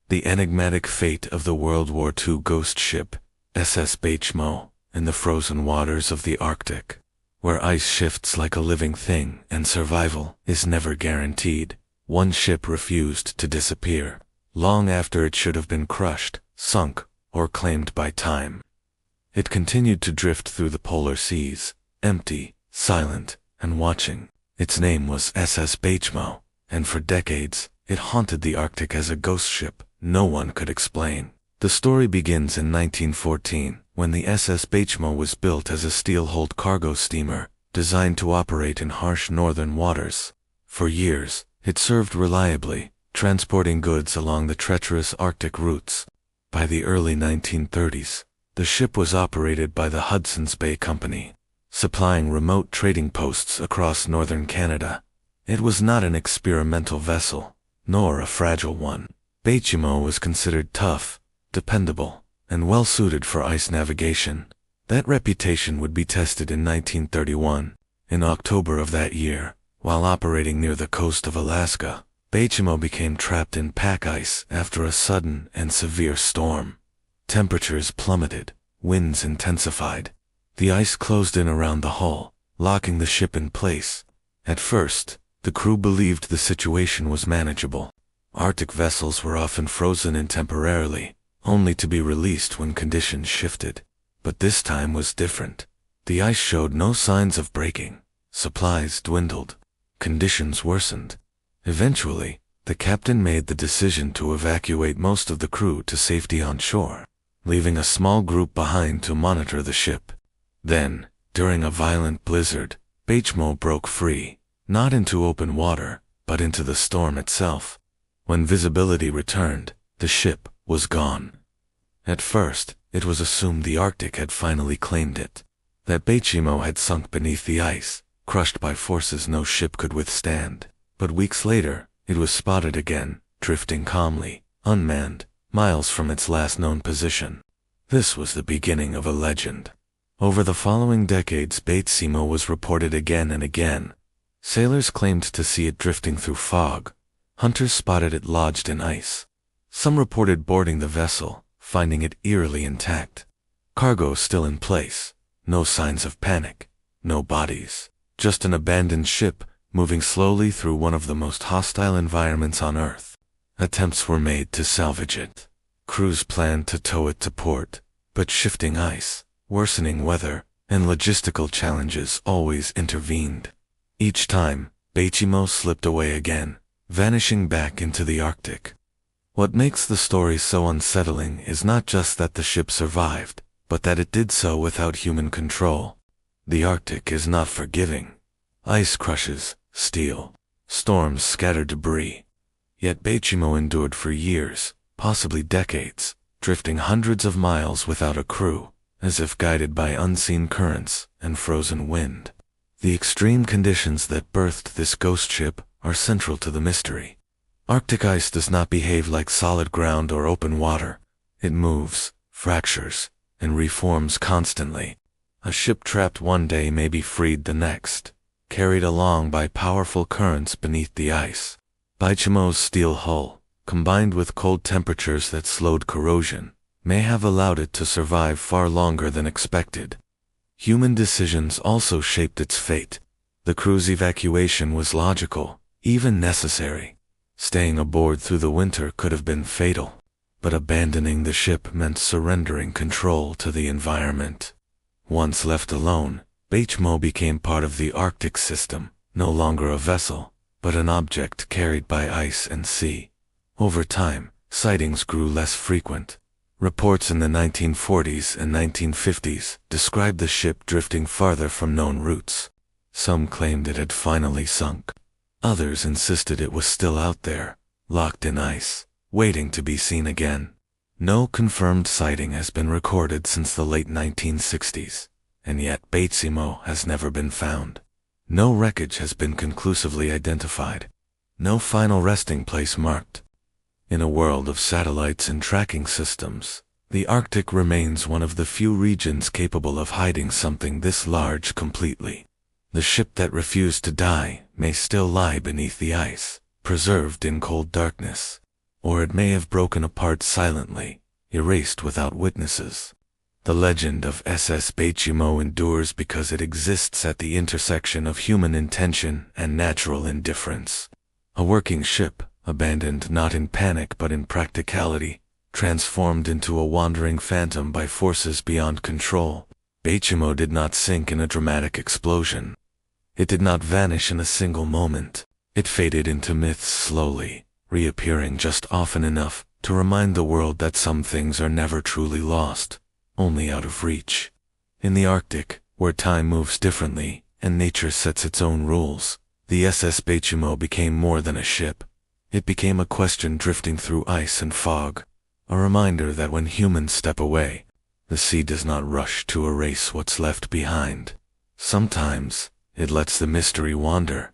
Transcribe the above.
The enigmatic fate of the World War II ghost ship, SS Baychimo, in the frozen waters of the Arctic, where ice shifts like a living thing and survival is never guaranteed. One ship refused to disappear, long after it should have been crushed, sunk, or claimed by time. It continued to drift through the polar seas, empty, silent, and watching. Its name was SS Baychimo, and for decades, it haunted the Arctic as a ghost ship no one could explain. The story begins in 1914, when the SS Baychimo was built as a steel-hulled cargo steamer, designed to operate in harsh northern waters. For years, it served reliably, transporting goods along the treacherous Arctic routes. By the early 1930s, the ship was operated by the Hudson's Bay Company, supplying remote trading posts across northern Canada. It was not an experimental vessel, nor a fragile one. Baychimo was considered tough, dependable, and well-suited for ice navigation. That reputation would be tested in 1931. In October of that year, while operating near the coast of Alaska, Baychimo became trapped in pack ice after a sudden and severe storm. Temperatures plummeted, winds intensified. The ice closed in around the hull, locking the ship in place. At first, the crew believed the situation was manageable. Arctic vessels were often frozen in temporarily, only to be released when conditions shifted. But this time was different. The ice showed no signs of breaking. Supplies dwindled. Conditions worsened. Eventually, the captain made the decision to evacuate most of the crew to safety on shore, leaving a small group behind to monitor the ship. Then, during a violent blizzard, Baychimo broke free, not into open water, but into the storm itself. When visibility returned, the ship was gone. At first, it was assumed the Arctic had finally claimed it, that Baychimo had sunk beneath the ice, crushed by forces no ship could withstand. But weeks later, it was spotted again, drifting calmly, unmanned, miles from its last known position. This was the beginning of a legend. Over the following decades, Baychimo was reported again and again. Sailors claimed to see it drifting through fog. Hunters spotted it lodged in ice. Some reported boarding the vessel, finding it eerily intact. Cargo still in place, no signs of panic, no bodies, just an abandoned ship moving slowly through one of the most hostile environments on Earth. Attempts were made to salvage it. Crews planned to tow it to port, but shifting ice, worsening weather, and logistical challenges always intervened. Each time, Baychimo slipped away again, vanishing back into the Arctic. What makes the story so unsettling is not just that the ship survived, but that it did so without human control. The Arctic is not forgiving. Ice crushes steel. Storms scatter debris. Yet Baychimo endured for years, possibly decades, drifting hundreds of miles without a crew, as if guided by unseen currents and frozen wind. The extreme conditions that birthed this ghost ship are central to the mystery. Arctic ice does not behave like solid ground or open water. It moves, fractures, and reforms constantly. A ship trapped one day may be freed the next, carried along by powerful currents beneath the ice. Baychimo's steel hull, combined with cold temperatures that slowed corrosion, may have allowed it to survive far longer than expected. Human decisions also shaped its fate. The crew's evacuation was logical, even necessary. Staying aboard through the winter could have been fatal, but abandoning the ship meant surrendering control to the environment. Once left alone, Baychimo became part of the Arctic system, no longer a vessel, but an object carried by ice and sea. Over time, sightings grew less frequent. Reports in the 1940s and 1950s described the ship drifting farther from known routes. Some claimed it had finally sunk. Others insisted it was still out there, locked in ice, waiting to be seen again. No confirmed sighting has been recorded since the late 1960s, and yet Baychimo has never been found. No wreckage has been conclusively identified. No final resting place marked. In a world of satellites and tracking systems, the Arctic remains one of the few regions capable of hiding something this large completely. The ship that refused to die may still lie beneath the ice, preserved in cold darkness. or it may have broken apart silently, erased without witnesses. The legend of SS Baychimo endures because it exists at the intersection of human intention and natural indifference. A working ship, abandoned not in panic but in practicality, transformed into a wandering phantom by forces beyond control. Baychimo did not sink in a dramatic explosion. It did not vanish in a single moment. It faded into myths slowly, reappearing just often enough to remind the world that some things are never truly lost, only out of reach. In the Arctic, where time moves differently and nature sets its own rules, the SS Baychimo became more than a ship. It became a question drifting through ice and fog, a reminder that when humans step away, the sea does not rush to erase what's left behind. Sometimes, it lets the mystery wander,